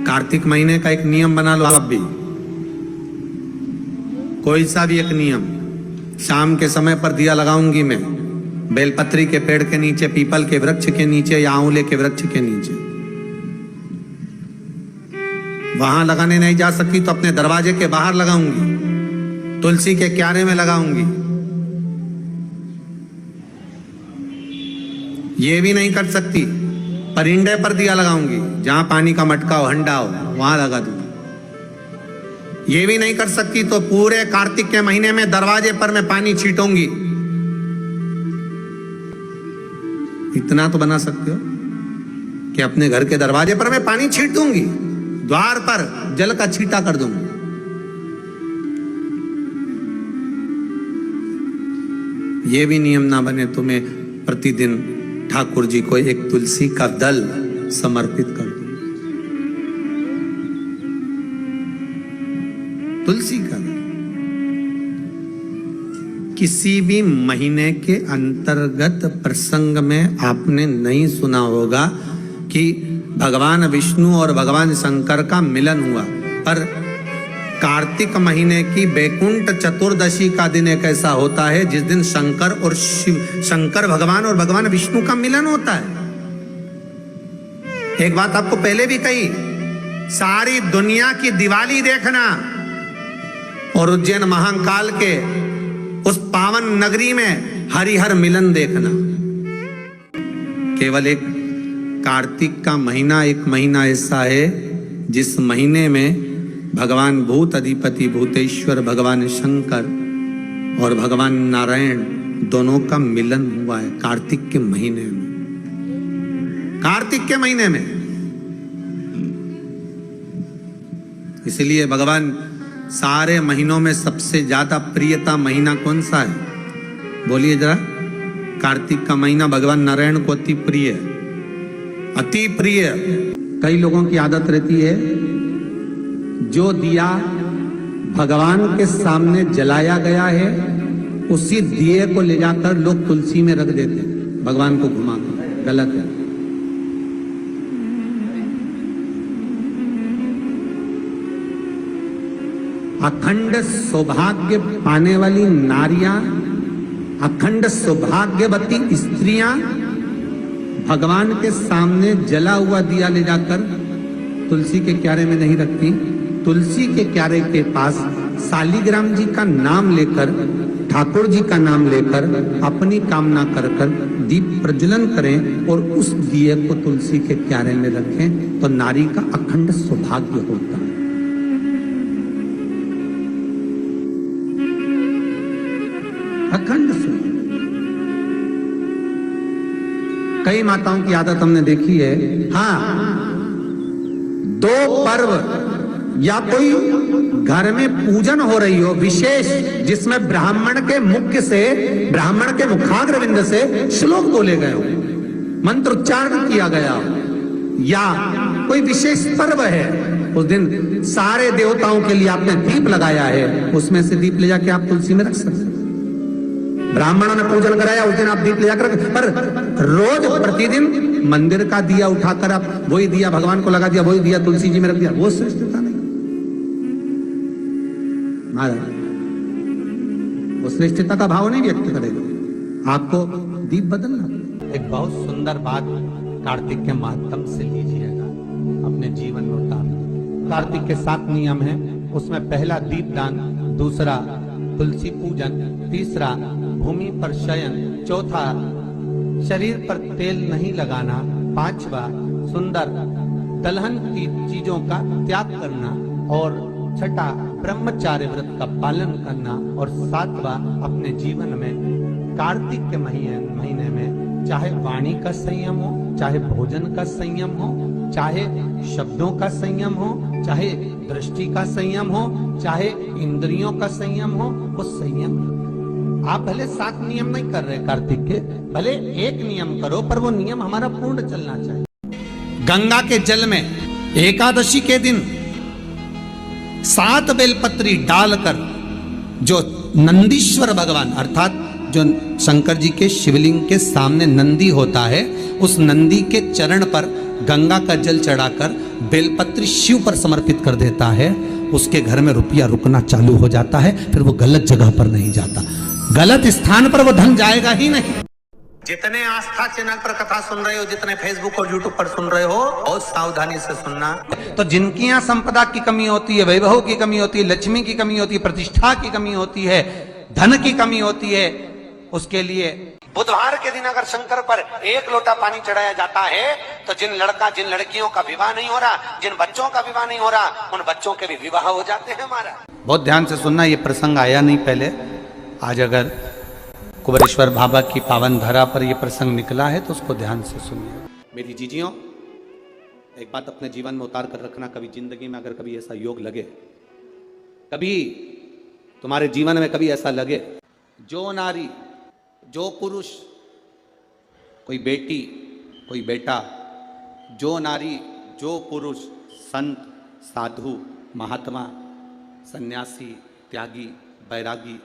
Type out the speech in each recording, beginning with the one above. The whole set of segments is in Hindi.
कार्तिक महीने का एक नियम बना लो आप भी, कोई सा भी एक नियम। शाम के समय पर दिया लगाऊंगी मैं बेलपत्री के पेड़ के नीचे, पीपल के वृक्ष के नीचे या आंवले के वृक्ष के नीचे। वहां लगाने नहीं जा सकती तो अपने दरवाजे के बाहर लगाऊंगी, तुलसी के क्यारे में लगाऊंगी। ये भी नहीं कर सकती, परिंदे पर दिया लगाऊंगी, जहां पानी का मटका हो, हंडा हो, वहां लगा दूंगी। ये भी नहीं कर सकती तो पूरे कार्तिक के महीने में दरवाजे पर मैं पानी छीटूंगी। इतना तो बना सकते हो कि अपने घर के दरवाजे पर मैं पानी छीट दूंगी, द्वार पर जल का छींटा कर दूंगी। ये भी नियम ना बने तो मैं प्रतिदिन ठाकुर जी को एक तुलसी का दल समर्पित कर दूं। तुलसी का दल किसी भी महीने के अंतर्गत प्रसंग में आपने नहीं सुना होगा कि भगवान विष्णु और भगवान शंकर का मिलन हुआ, पर कार्तिक महीने की बैकुंठ चतुर्दशी का दिन एक ऐसा होता है जिस दिन शंकर और शंकर भगवान और भगवान विष्णु का मिलन होता है। एक बात आपको पहले भी कही, सारी दुनिया की दिवाली देखना और उज्जैन महाकाल के उस पावन नगरी में हरिहर मिलन देखना। केवल एक कार्तिक का महीना, एक महीना ऐसा है जिस महीने में भगवान भूत अधिपति भूतेश्वर भगवान शंकर और भगवान नारायण दोनों का मिलन हुआ है कार्तिक के महीने में। कार्तिक के महीने में इसलिए भगवान सारे महीनों में सबसे ज्यादा प्रियता महीना कौन सा है? बोलिए जरा। कार्तिक का महीना भगवान नारायण को अति प्रिय है, अति प्रिय। कई लोगों की आदत रहती है, जो दिया भगवान के सामने जलाया गया है उसी दिए को ले जाकर लोग तुलसी में रख देते हैं, भगवान को घुमाकर। गलत है। अखंड सौभाग्य पाने वाली नारियां, अखंड सौभाग्यवती स्त्रियां भगवान के सामने जला हुआ दिया ले जाकर तुलसी के क्यारे में नहीं रखती। तुलसी के क्यारे के पास शालिग्राम जी का नाम लेकर, ठाकुर जी का नाम लेकर अपनी कामना कर कर दीप प्रज्वलन करें और उस दिए को तुलसी के क्यारे में रखें तो नारी का अखंड सौभाग्य होता है। अखंड सौभाग्य। कई माताओं की आदत हमने देखी है, हाँ, दो पर्व या कोई घर में पूजन हो रही हो विशेष, जिसमें ब्राह्मण के मुख से, ब्राह्मण के मुखाग्रविंद से श्लोक बोले गए हो, मंत्र उच्चारण किया गया हो, या कोई विशेष पर्व है, उस दिन सारे देवताओं के लिए आपने दीप लगाया है, उसमें से दीप ले जाके आप तुलसी में रख सकते। ब्राह्मणों ने पूजन कराया, उस दिन आप दीप ले जाकर, पर रोज प्रतिदिन मंदिर का दिया उठाकर आप वही दिया भगवान को लगा दिया, वही दिया तुलसी जी में रख दिया, वो श्रेष्ठता नहीं। वो श्रेष्ठता का भाव नहीं व्यक्त करेगा, आपको दीप बदलना। एक बहुत सुंदर बात कार्तिक के माध्यम से लीजिएगा, अपने जीवन में उतारना। कार्तिक के 7 नियम हैं, उसमें पहला दीपदान, दूसरा तुलसी पूजन, तीसरा भूमि पर शयन, चौथा शरीर पर तेल नहीं लगाना, पांचवा सुंदर दलहन की चीजों का त्याग करना, और छठा ब्रह्मचार्य व्रत का पालन करना, और सातवां अपने जीवन में कार्तिक के महीने में चाहे वाणी का संयम हो, चाहे भोजन का संयम हो, चाहे शब्दों का संयम हो, चाहे दृष्टि का संयम हो, चाहे इंद्रियों का संयम हो, वो संयम। आप भले 7 नियम नहीं कर रहे कार्तिक के, भले एक नियम करो, पर वो नियम हमारा पूर्ण चलना चाहिए। गंगा के जल में एकादशी के दिन 7 बेलपत्री डालकर जो नंदीश्वर भगवान अर्थात जो शंकर जी के शिवलिंग के सामने नंदी होता है, उस नंदी के चरण पर गंगा का जल चढ़ाकर बेलपत्री शिव पर समर्पित कर देता है, उसके घर में रुपया रुकना चालू हो जाता है। फिर वो गलत जगह पर नहीं जाता, गलत स्थान पर वो धन जाएगा ही नहीं। जितने आस्था चैनल पर कथा सुन रहे हो, जितने फेसबुक और यूट्यूब पर सुन रहे हो, बहुत सावधानी से सुनना। तो जिनकी यहाँ संपदा की कमी होती है, वैभव की कमी होती है, लक्ष्मी की कमी होती है, प्रतिष्ठा की कमी होती है, धन की कमी होती है, उसके लिए बुधवार के दिन अगर शंकर पर 1 लोटा पानी चढ़ाया जाता है तो जिन लड़कियों का विवाह नहीं हो रहा, जिन बच्चों का विवाह नहीं हो रहा, उन बच्चों के भी विवाह हो जाते हैं हमारा। बहुत ध्यान से सुनना, ये प्रसंग आया नहीं पहले, आज अगर कुबेरेश्वर बाबा की पावन धरा पर यह प्रसंग निकला है तो उसको ध्यान से सुनिए। मेरी जीजियों, एक बात अपने जीवन में उतार कर रखना, कभी जिंदगी में अगर कभी ऐसा योग लगे, कभी तुम्हारे जीवन में कभी ऐसा लगे, जो नारी, जो पुरुष, कोई बेटी, कोई बेटा, जो नारी, जो पुरुष, संत, साधु, महात्मा, सन्यासी, त्यागी, बैरागी,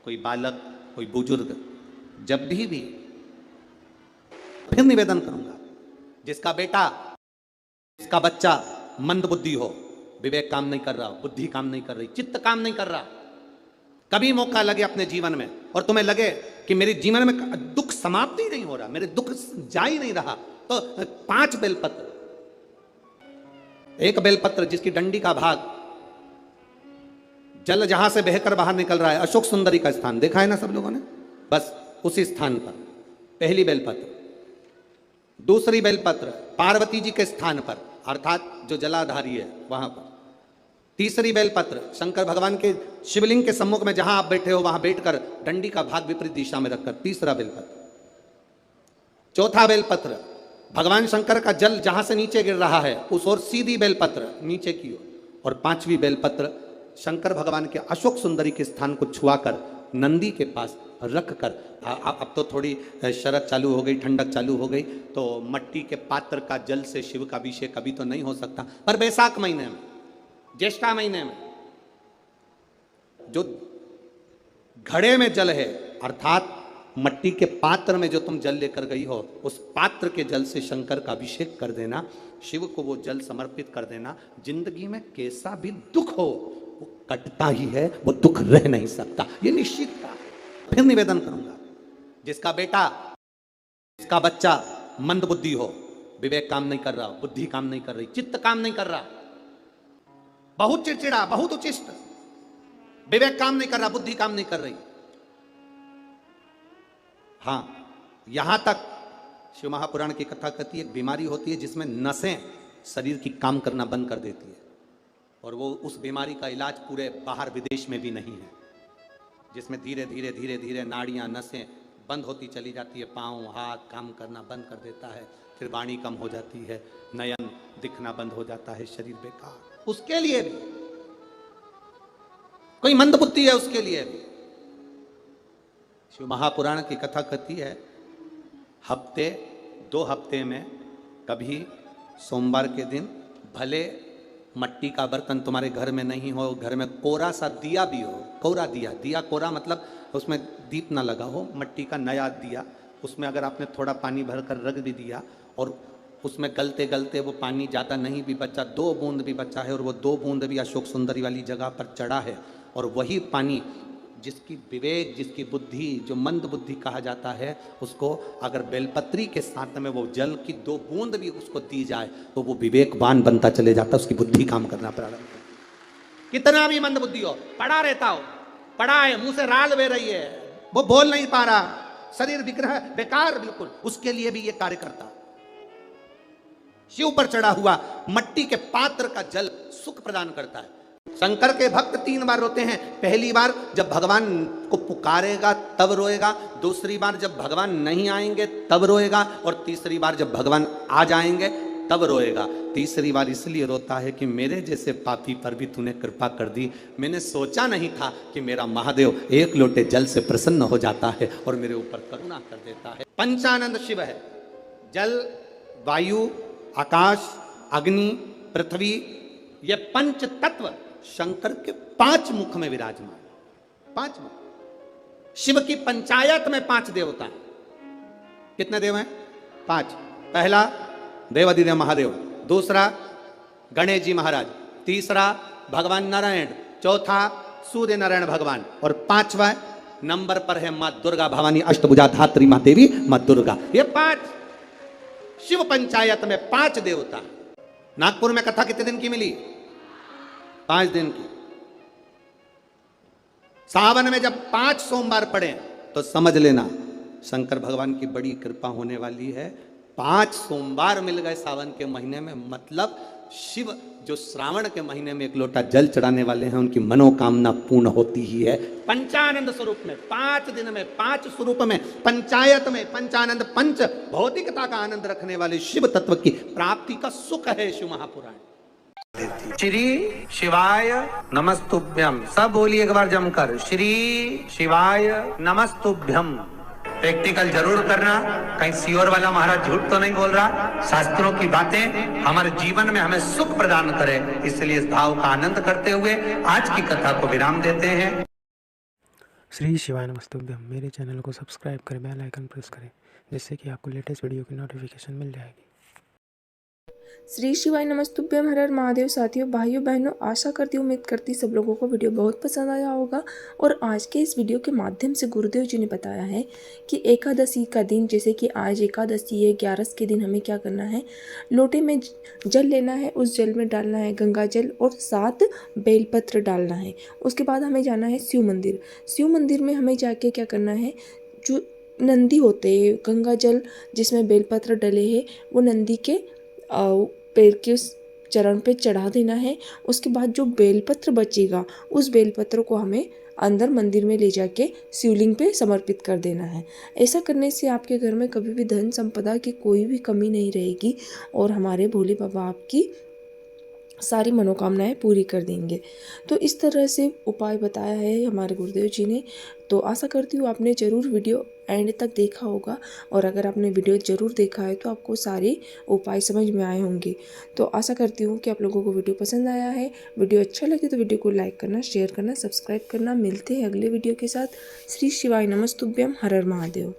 कोई बालक, कोई बुजुर्ग, जब भी फिर निवेदन करूंगा, जिसका बेटा, जिसका बच्चा मंद बुद्धि हो, विवेक काम नहीं कर रहा, बुद्धि काम नहीं कर रही, चित्त काम नहीं कर रहा, कभी मौका लगे अपने जीवन में और तुम्हें लगे कि मेरे जीवन में दुख समाप्त ही नहीं हो रहा, मेरे दुख जा ही नहीं रहा, तो 5 बेलपत्र, एक बेलपत्र जिसकी डंडी का भाग जल जहां से बहकर बाहर निकल रहा है, अशोक सुंदरी का स्थान देखा है ना सब लोगों ने, बस उसी स्थान पर पहली बेलपत्र, दूसरी बेलपत्र पार्वती जी के स्थान पर अर्थात जो जलाधारी है वहां पर, तीसरी बेलपत्र शंकर भगवान के शिवलिंग के सम्मुख में जहां आप बैठे हो वहां बैठकर डंडी का भाग विपरीत दिशा में रखकर, तीसरा बेलपत्र, चौथा बेलपत्र भगवान शंकर का जल जहां से नीचे गिर रहा है उस ओर सीधी बेलपत्र नीचे की ओर, और 5वीं बेलपत्र शंकर भगवान के अशोक सुंदरी के स्थान को छुआकर नंदी के पास रख कर, अब तो थोड़ी शरद चालू हो गई, ठंडक चालू हो गई, तो मट्टी के पात्र का जल से शिव का अभिषेक कभी तो नहीं हो सकता, पर बैसाख महीने में, ज्येष्ठा महीने में जो घड़े में जल है, अर्थात मट्टी के पात्र में जो तुम जल लेकर गई हो, उस पात्र के जल से शंकर का अभिषेक कर देना, शिव को वो जल समर्पित कर देना। जिंदगी में कैसा भी दुख हो वो कटता ही है, वो दुख रह नहीं सकता, ये निश्चित था। फिर निवेदन करूंगा, जिसका बेटा, जिसका बच्चा मंद बुद्धि हो, विवेक काम नहीं कर रहा, बुद्धि काम नहीं कर रही, चित्त काम नहीं कर रहा, बहुत चिड़चिड़ा, बहुत उचिष्ट, विवेक काम नहीं कर रहा, बुद्धि काम नहीं कर रही, हाँ, यहां तक शिव महापुराण की कथा कहती है एक बीमारी होती है जिसमें नसें शरीर की काम करना बंद कर देती है, और वो उस बीमारी का इलाज पूरे बाहर विदेश में भी नहीं है, जिसमें धीरे धीरे धीरे धीरे नाड़ियां, नसें बंद होती चली जाती है, पाँव हाथ काम करना बंद कर देता है, फिर वाणी कम हो जाती है, नयन दिखना बंद हो जाता है, शरीर बेकार। उसके लिए भी कोई मंदबुद्धि है, उसके लिए भी शिव महापुराण की कथा कहती है हफ्ते 2 हफ्ते में कभी सोमवार के दिन भले मट्टी का बर्तन तुम्हारे घर में नहीं हो, घर में कोरा सा दिया भी हो, कोरा दिया, दिया कोरा मतलब उसमें दीप ना लगा हो, मट्टी का नया दिया, उसमें अगर आपने थोड़ा पानी भरकर रख भी दिया और उसमें गलते गलते वो पानी ज़्यादा नहीं भी बचा, 2 बूंद भी बचा है और वो 2 बूंद भी अशोक सुंदरी वाली जगह पर चढ़ा है, और वही पानी जिसकी विवेक, जिसकी बुद्धि, जो मंद बुद्धि कहा जाता है, उसको अगर बेलपत्री के साथ में वो जल की 2 बूंद भी उसको दी जाए तो वो विवेकवान बनता चले जाता, उसकी बुद्धि काम करना प्रारंभ। कितना भी मंद बुद्धि हो, पड़ा रहता हो, पड़ा है, मुंह से राल बह रही है, वो बोल नहीं पा रहा, शरीर विग्रह बेकार बिल्कुल, उसके लिए भी ये कार्य करता। शिव पर चढ़ा हुआ मट्टी के पात्र का जल सुख प्रदान करता है। शंकर के भक्त 3 बार रोते हैं, पहली बार जब भगवान को पुकारेगा तब रोएगा, दूसरी बार जब भगवान नहीं आएंगे तब रोएगा, और तीसरी बार जब भगवान आ जाएंगे तब रोएगा। तीसरी बार इसलिए रोता है कि मेरे जैसे पापी पर भी तूने कृपा कर दी, मैंने सोचा नहीं था कि मेरा महादेव 1 लोटे जल से प्रसन्न हो जाता है और मेरे ऊपर करुणा कर देता है। पंचानंद शिव है, जल, वायु, आकाश, अग्नि, पृथ्वी, ये 5 तत्व शंकर के 5 मुख में विराजमान, 5 मुख। शिव की पंचायत में 5 देवता हैं। कितने देव हैं? 5। पहला देवाधिदेव महादेव, दूसरा गणेश जी महाराज, तीसरा भगवान नारायण, चौथा सूर्य नारायण भगवान, और 5वां नंबर पर है मां दुर्गा भवानी अष्टभुजा धात्री मां देवी मां दुर्गा। ये 5 शिव पंचायत में 5 देवता। नागपुर में कथा कितने दिन की मिली? 5 दिन की। सावन में जब 5 सोमवार पड़े तो समझ लेना शंकर भगवान की बड़ी कृपा होने वाली है। 5 सोमवार मिल गए सावन के महीने में, मतलब शिव जो श्रावण के महीने में 1 लोटा जल चढ़ाने वाले हैं उनकी मनोकामना पूर्ण होती ही है। पंचानंद स्वरूप में 5 दिन में 5 स्वरूप में पंचायत में पंचानंद पंच भौतिकता का आनंद रखने वाले शिव तत्व की प्राप्ति का सुख है शिव महापुराण। श्री शिवाय नमस्तुभ्यम। सब बोलिए एक बार जमकर, श्री शिवाय नमस्तुभ्यम। प्रैक्टिकल जरूर करना, कहीं सियोर वाला महाराज झूठ तो नहीं बोल रहा। शास्त्रों की बातें हमारे जीवन में हमें सुख प्रदान करे, इसलिए इस भाव का आनंद करते हुए आज की कथा को विराम देते हैं। श्री शिवाय नमस्तुभ्यम। मेरे चैनल को सब्सक्राइब करें, बेल आइकन प्रेस करें, जिससे कि आपको लेटेस्ट वीडियो की नोटिफिकेशन मिल जाएगी। श्री शिवाय नमस्तुभ्यम। हर हर महादेव। साथियों, भाइयों बहनों, आशा करती हूँ, उम्मीद करती सब लोगों को वीडियो बहुत पसंद आया होगा। और आज के इस वीडियो के माध्यम से गुरुदेव जी ने बताया है कि एकादशी का दिन, जैसे कि आज एकादशी है, 11 के दिन हमें क्या करना है, लोटे में जल लेना है, उस जल में डालना है गंगा जल और 7 बेलपत्र डालना है। उसके बाद हमें जाना है शिव मंदिर। शिव मंदिर में हमें जाके क्या करना है, जो नंदी होते हैं, गंगा जल जिसमें बेलपत्र डले हैं वो नंदी के पैर के उस चरण पे चढ़ा देना है। उसके बाद जो बेलपत्र बचेगा उस बेलपत्र को हमें अंदर मंदिर में ले जाके शिवलिंग पे समर्पित कर देना है। ऐसा करने से आपके घर में कभी भी धन संपदा की कोई भी कमी नहीं रहेगी और हमारे भोले बाबा आपकी सारी मनोकामनाएं पूरी कर देंगे। तो इस तरह से उपाय बताया है हमारे गुरुदेव जी ने। तो आशा करती हूँ आपने ज़रूर वीडियो एंड तक देखा होगा, और अगर आपने वीडियो ज़रूर देखा है तो आपको सारे उपाय समझ में आए होंगे। तो आशा करती हूँ कि आप लोगों को वीडियो पसंद आया है। वीडियो अच्छा लगे तो वीडियो को लाइक करना, शेयर करना, सब्सक्राइब करना। मिलते हैं अगले वीडियो के साथ। श्री शिवाय नमस्तुभ्यम। हर हर महादेव।